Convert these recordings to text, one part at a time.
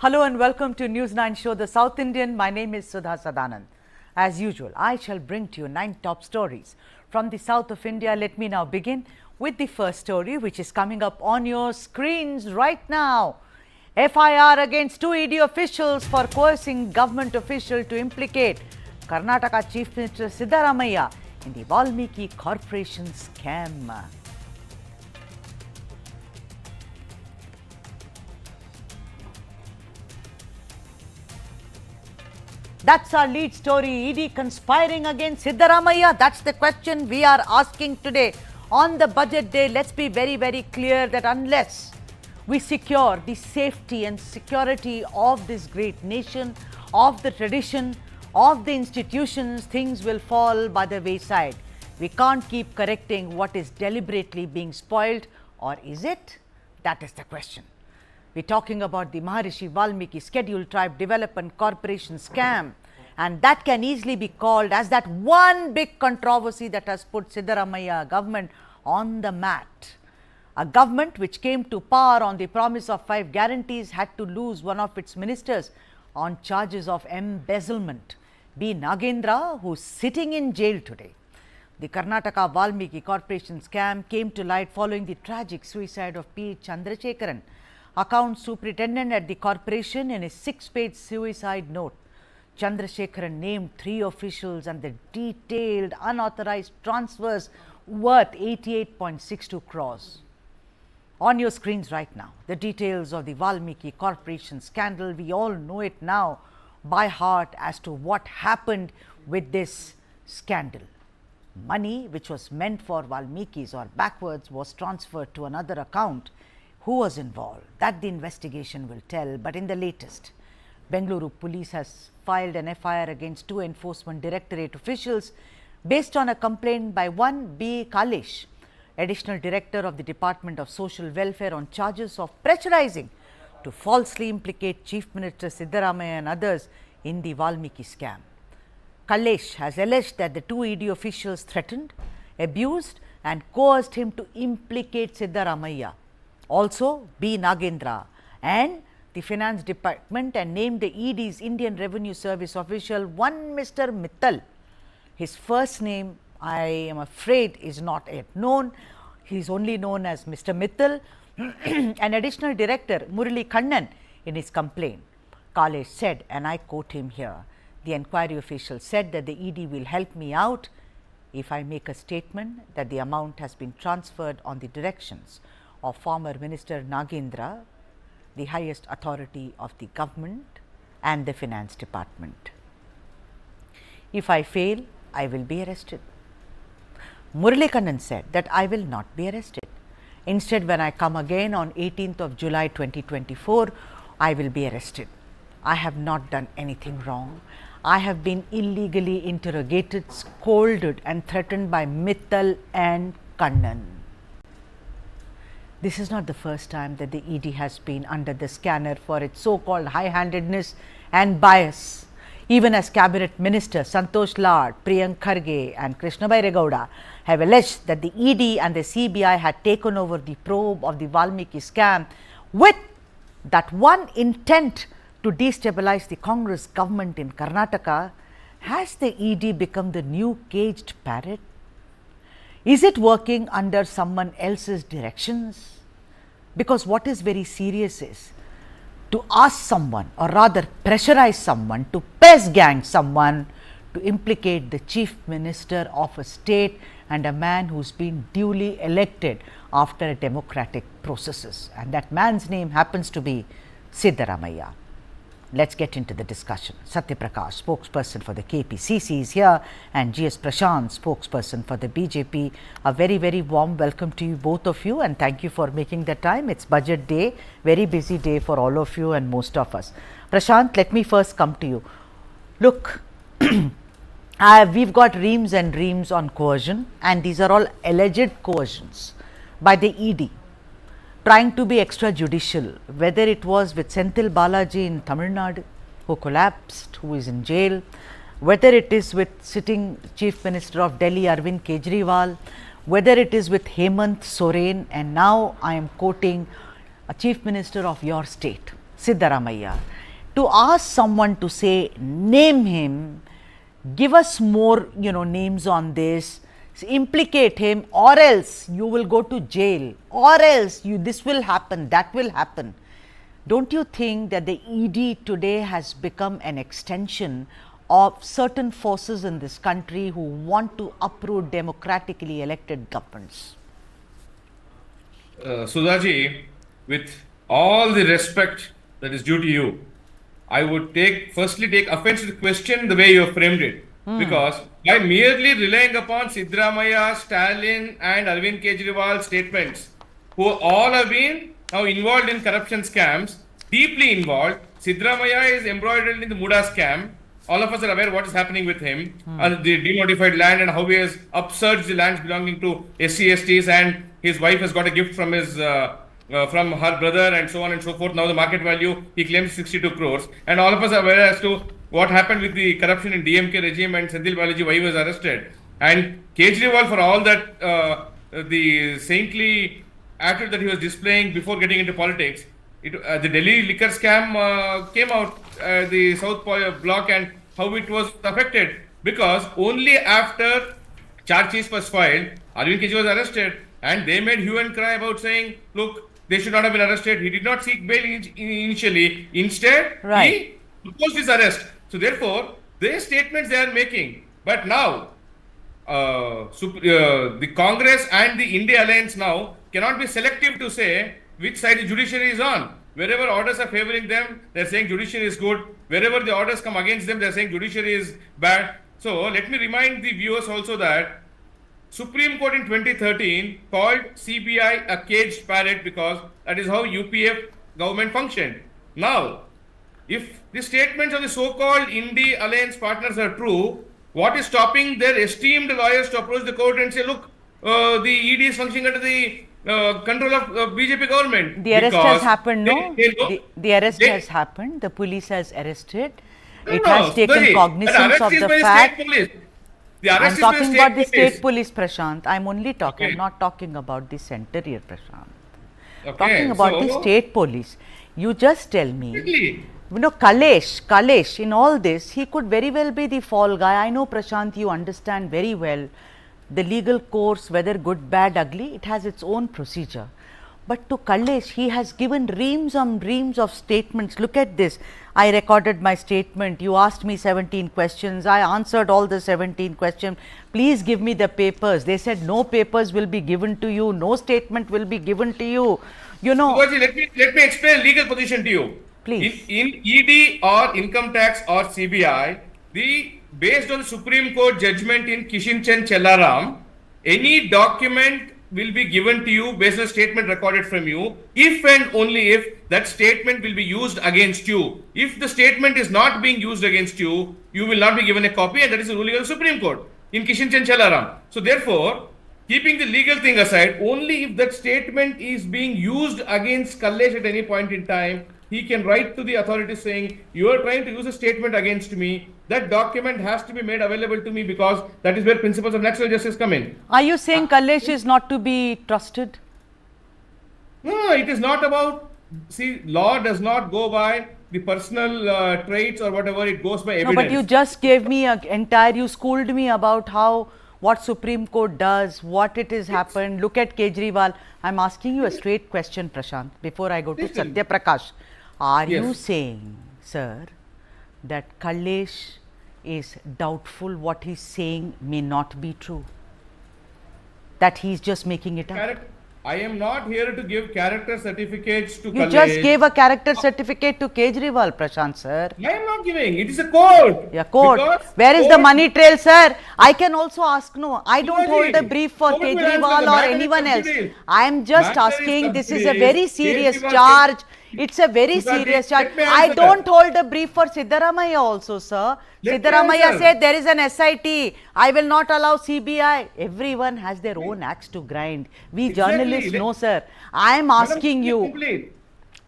Hello and welcome to News9 show, The South Indian. My name is Sudha Sadanand. As usual, I shall bring to you 9 top stories from the south of India. Let me now begin with the first story, which is coming up on your screens right now. FIR against 2 ED officials for coercing government official to implicate Karnataka Chief Minister Siddaramaiah in the Valmiki Corporation scam. That's our lead story. ED conspiring against Siddaramaiah. That's the question we are asking today. On the budget day, let's be very, very clear that unless we secure the safety and security of this great nation, of the tradition, of the institutions, things will fall by the wayside. We can't keep correcting what is deliberately being spoiled, or is it? That is the question. We're talking about the Maharishi Valmiki Scheduled Tribe Development Corporation scam, and that can easily be called as that one big controversy that has put Siddaramaiah government on the mat. A government which came to power on the promise of 5 guarantees had to lose one of its ministers on charges of embezzlement. B. Nagendra, who's sitting in jail today. The Karnataka Valmiki Corporation scam came to light following the tragic suicide of P. Chandrasekharan, account superintendent at the corporation. In his 6-page suicide note, Chandrasekharan named 3 officials and the detailed unauthorized transfers worth 88.62 crores. On your screens right now, the details of the Valmiki Corporation scandal. We all know it now by heart as to what happened with this scandal. Money which was meant for Valmikis or backwards was transferred to another account. Who was involved? That the investigation will tell. But in the latest, Bengaluru police has filed an FIR against 2 enforcement directorate officials based on a complaint by one B. Kalesh, additional director of the Department of Social Welfare, on charges of pressurizing to falsely implicate Chief Minister Siddaramaiah and others in the Valmiki scam. Kalesh has alleged that the 2 ED officials threatened, abused and coerced him to implicate Siddaramaiah. Also, B. Nagendra and the Finance Department, and named the ED's Indian Revenue Service official, one Mr. Mittal. His first name, I am afraid, is not yet known. He is only known as Mr. Mittal. An additional director, Murali Kannan, in his complaint. Kalesh said, and I quote him here, the inquiry official said that the ED will help me out if I make a statement that the amount has been transferred on the directions of former Minister Nagendra, the highest authority of the government and the Finance Department. If I fail, I will be arrested. Murali Kannan said that I will not be arrested. Instead, when I come again on 18th of July 2024, I will be arrested. I have not done anything wrong. I have been illegally interrogated, scolded and threatened by Mittal and Kannan. This is not the first time that the ED has been under the scanner for its so-called high-handedness and bias. Even as Cabinet Minister Santosh Lad, Priyank Kharge and Krishna Bairegowda have alleged that the ED and the CBI had taken over the probe of the Valmiki scam with that one intent to destabilize the Congress government in Karnataka, has the ED become the new caged parrot? Is it working under someone else's directions? Because what is very serious is to ask someone, or rather pressurize someone, to press gang someone to implicate the Chief Minister of a state and a man who's been duly elected after a democratic processes. And that man's name happens to be Siddaramaiah. Let's get into the discussion. Satya Prakash, spokesperson for the KPCC, is here, and GS Prashant, spokesperson for the BJP. A very, very warm welcome to you, both of you, and thank you for making the time. It's budget day, very busy day for all of you and most of us. Prashant, let me first come to you. Look, we've got reams and reams on coercion, and these are all alleged coercions by the ED. Trying to be extrajudicial, whether it was with Senthil Balaji in Tamil Nadu, who collapsed, who is in jail, whether it is with sitting Chief Minister of Delhi Arvind Kejriwal, whether it is with Hemant Soren, and now I am quoting a Chief Minister of your state, Siddaramaiah. to ask someone to say, name him, give us more, names on this, implicate him, or else you will go to jail, or else this will happen, that will happen. Don't you think that the ED today has become an extension of certain forces in this country who want to uproot democratically elected governments? Sudhaji, with all the respect that is due to you, I would firstly take offense to the question the way you have framed it. Because by merely relying upon Siddaramaiah, Stalin and Arvind Kejriwal's statements, who all have been now involved in corruption scams, deeply involved. Siddaramaiah is embroidered in the Muda scam. All of us are aware what is happening with him, and the demodified land and how he has upsurged the lands belonging to SC/STs, and his wife has got a gift from his from her brother and so on and so forth. Now the market value, he claims 62 crores. And all of us are aware as to what happened with the corruption in DMK regime and Senthil Balaji, why he was arrested. And Kejriwal, for all that the saintly attitude that he was displaying before getting into politics, the Delhi liquor scam came out, the South block, and how it was affected. Because only after charge sheet was filed, Arvind Kejriwal was arrested, and they made hue and cry about saying, look, they should not have been arrested. He did not seek bail initially. Instead, he proposed his arrest. So therefore, their statements they are making. But now, the Congress and the India Alliance now cannot be selective to say which side the judiciary is on. Wherever orders are favoring them, they are saying judiciary is good. Wherever the orders come against them, they are saying judiciary is bad. So let me remind the viewers also that Supreme Court in 2013 called CBI a caged parrot, because that is how UPF government functioned. Now, if the statements of the so-called Indie Alliance partners are true, what is stopping their esteemed lawyers to approach the court and say, look, the ED is functioning under the control of BJP government? The arrest has happened, no? The arrest has happened. The police has arrested. It has taken cognizance of the fact. I'm talking about the state police, Prashant. I'm only talking, I'm not talking about the center here, Prashant. Talking about the state police. You just tell me, Kalesh, in all this, he could very well be the fall guy. I know, Prashant, you understand very well the legal course, whether good, bad, ugly, it has its own procedure. But to Kalesh, he has given reams and reams of statements. Look at this. I recorded my statement. You asked me 17 questions. I answered all the 17 questions. Please give me the papers. They said no papers will be given to you. No statement will be given to you. You know. Let me explain legal position to you. Please. In ED or income tax or CBI, based on Supreme Court judgment in Kishinchan Chellaram, any document will be given to you based on a statement recorded from you, if and only if that statement will be used against you. If the statement is not being used against you, you will not be given a copy, and that is the ruling of the Supreme Court in Kishinchan Chellaram. So therefore, keeping the legal thing aside, only if that statement is being used against Kalesh at any point in time, he can write to the authorities saying, you are trying to use a statement against me. That document has to be made available to me, because that is where principles of natural justice come in. Are you saying Kalesh is not to be trusted? No, it is not about, see, law does not go by the personal traits or whatever, it goes by evidence. No, but you just gave me you schooled me about what Supreme Court does, what it has happened. Look at Kejriwal. I'm asking you a straight question, Prashant, before I go to Satya Prakash. Are you saying, sir, that Kalesh is doubtful, what he's saying may not be true? That he's just making it up? I am not here to give character certificates to Kalesh. You just gave a character certificate to Kejriwal, Prashant, sir. I am not giving. It is a court. Yeah, court. Where is the money trail, sir? I can also ask, no, I don't hold a brief for Kejriwal or anyone else. I am just asking, this is a very serious charge. It's a very serious charge. I don't hold a brief for Siddaramaiah also, sir. Siddaramaiah said there is an SIT. I will not allow CBI. Everyone has their own axe to grind. We journalists know, sir. I am asking you.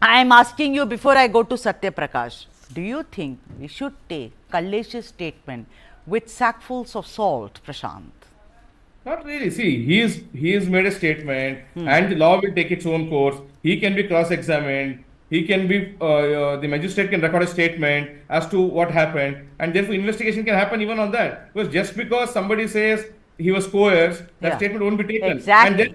I am asking you before I go to Satya Prakash. Do you think we should take Kalesh's statement with sackfuls of salt, Prashant? Not really. See, he has made a statement, and the law will take its own course. He can be cross-examined. he can be, the magistrate can record a statement as to what happened, and therefore investigation can happen even on that. Because just because somebody says he was coerced, that Yeah. statement won't be taken. Exactly.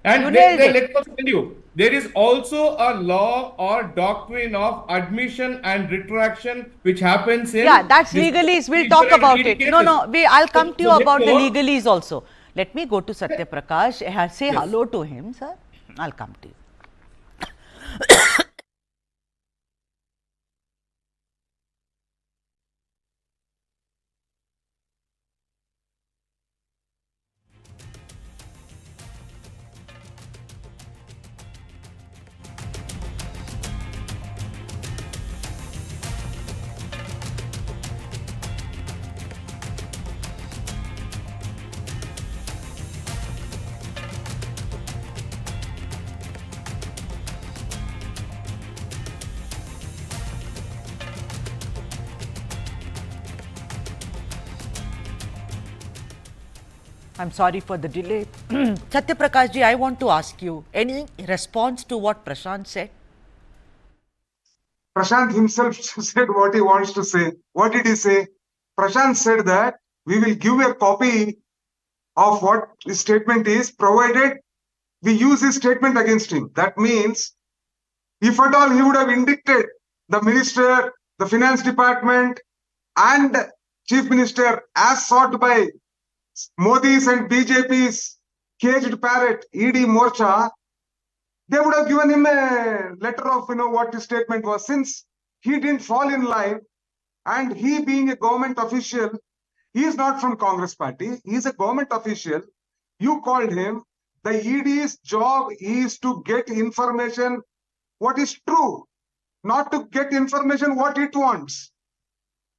And You then, nailed it. let me also tell you, there is also a law or doctrine of admission and retraction which happens in Yeah, that's this legalese. We'll procedure talk and about legal it. No, cases. no, I'll come to you So about the therefore- legalese also. Let me go to Satya Prakash. Say Yes. hello to him, sir. I'll come to you. I'm sorry for the delay. Satya Prakash ji, I want to ask you, any response to what Prashant said? Prashant himself said what he wants to say. What did he say? Prashant said that we will give a copy of what his statement is, provided we use his statement against him. That means, if at all he would have indicted the minister, the finance department, and chief minister as sought by Modi's and BJP's caged parrot, ED Morcha, they would have given him a letter of, what his statement was. Since he didn't fall in line, and he being a government official, he is not from Congress party, he is a government official, you called him. The ED's job is to get information what is true, not to get information what it wants.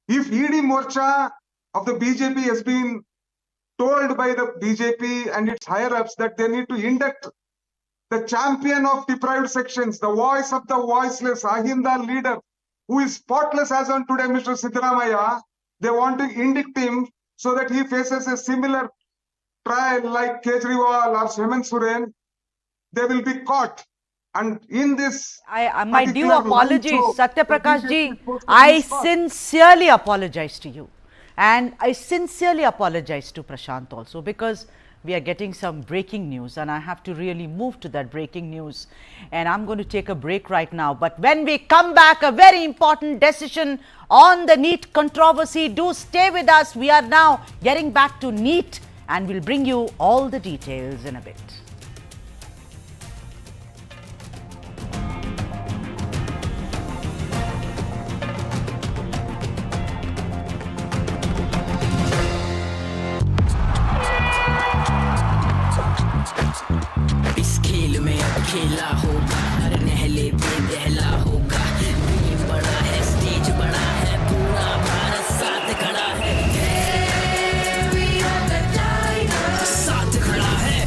If ED Morcha of the BJP has been told by the BJP and its higher-ups that they need to induct the champion of deprived sections, the voice of the voiceless, Ahinda leader, who is spotless as on today, Mr. Siddaramaiah, they want to indict him so that he faces a similar trial like Kejriwal or Hemant Soren. They will be caught. And in this, my due particular apologies, line, so Satya the Prakash BJP ji, is supposed to I be caught. sincerely apologize to you. And I sincerely apologize to Prashant also, because we are getting some breaking news and I have to really move to that breaking news. And I'm going to take a break right now. But when we come back, a very important decision on the NEET controversy. Do stay with us. We are now getting back to NEET and we'll bring you all the details in a bit. इस खेल में अब खेला होगा, हर नहले पे दहला होगा। ये बड़ा है, स्टेज बड़ा है, पूरा भारत साथ खड़ा है। साथ खड़ा है।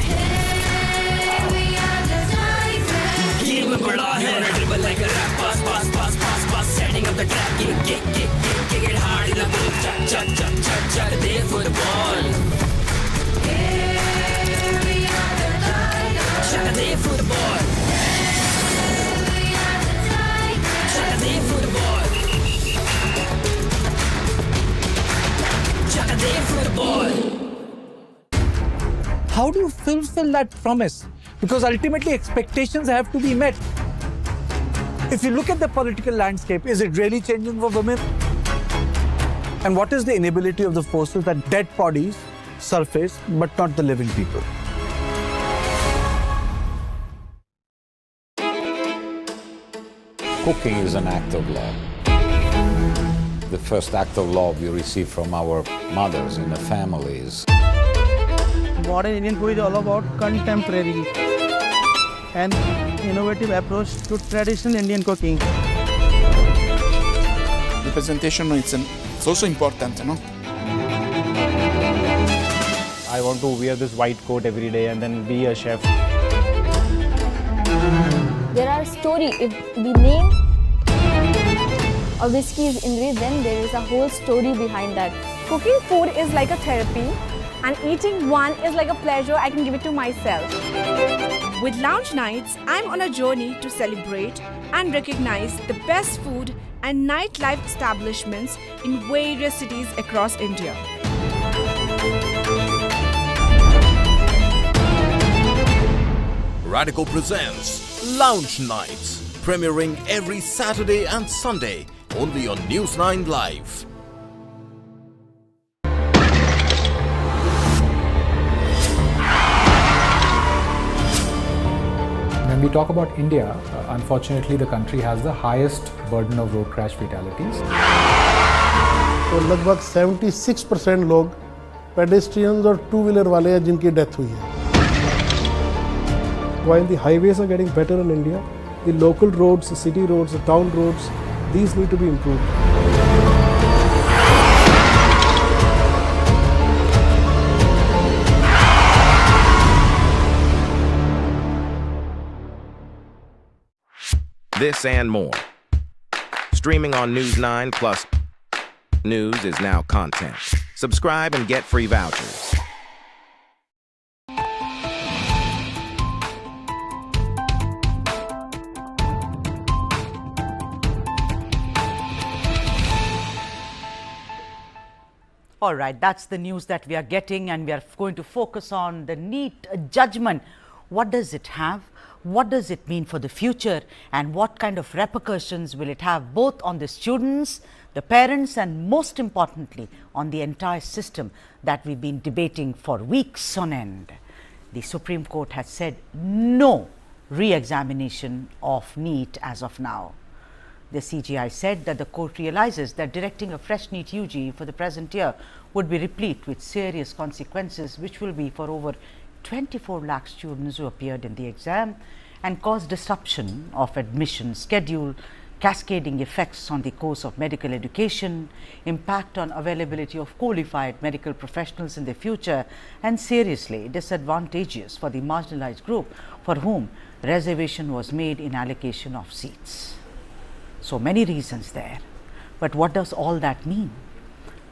गेम बड़ा है। Dribble like a rap, pass, pass, pass, pass, pass, setting up the track. Kick it hard in the booth. Chuck, there for the ball. Chuck there for the ball. Chuck there for the ball. Chuck there for the ball. How do you fulfill that promise? Because ultimately expectations have to be met. If you look at the political landscape, is it really changing for women? And what is the inability of the forces that dead bodies surface but not the living people? Cooking is an act of love. The first act of love we receive from our mothers in the families. Modern Indian food is all about contemporary and innovative approach to traditional Indian cooking. Representation it's also important, no? I want to wear this white coat every day and then be a chef. There are stories. If the name of whiskey is Indri, then there is a whole story behind that. Cooking food is like a therapy and eating one is like a pleasure I can give it to myself. With Lounge Nights, I'm on a journey to celebrate and recognize the best food and nightlife establishments in various cities across India. Radico presents Lounge Nights, premiering every Saturday and Sunday only on News9 Live. When we talk about India, unfortunately the country has the highest burden of road crash fatalities. तो लगभग 76% लोग pedestrians और two-wheeler वाले हैं जिनकी death हुई है. While the highways are getting better in India, the local roads, the city roads, the town roads, these need to be improved. This and more. Streaming on News9 plus news is now content. Subscribe and get free vouchers. All right, that's the news that we are getting, and we are going to focus on the NEET judgment. What does it have? What does it mean for the future, and what kind of repercussions will it have both on the students, the parents, and most importantly on the entire system that we've been debating for weeks on end? The Supreme Court has said no re-examination of NEET as of now. The CJI said that the court realizes that directing a fresh NEET UG for the present year would be replete with serious consequences, which will be for over 24 lakh students who appeared in the exam and cause disruption of admission schedule, cascading effects on the course of medical education, impact on availability of qualified medical professionals in the future, and seriously disadvantageous for the marginalized group for whom reservation was made in allocation of seats. So many reasons there. But what does all that mean?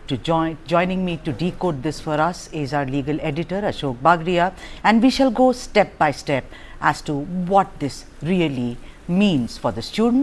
Joining me to decode this for us is our legal editor Ashok Bagria, and we shall go step by step as to what this really means for the students.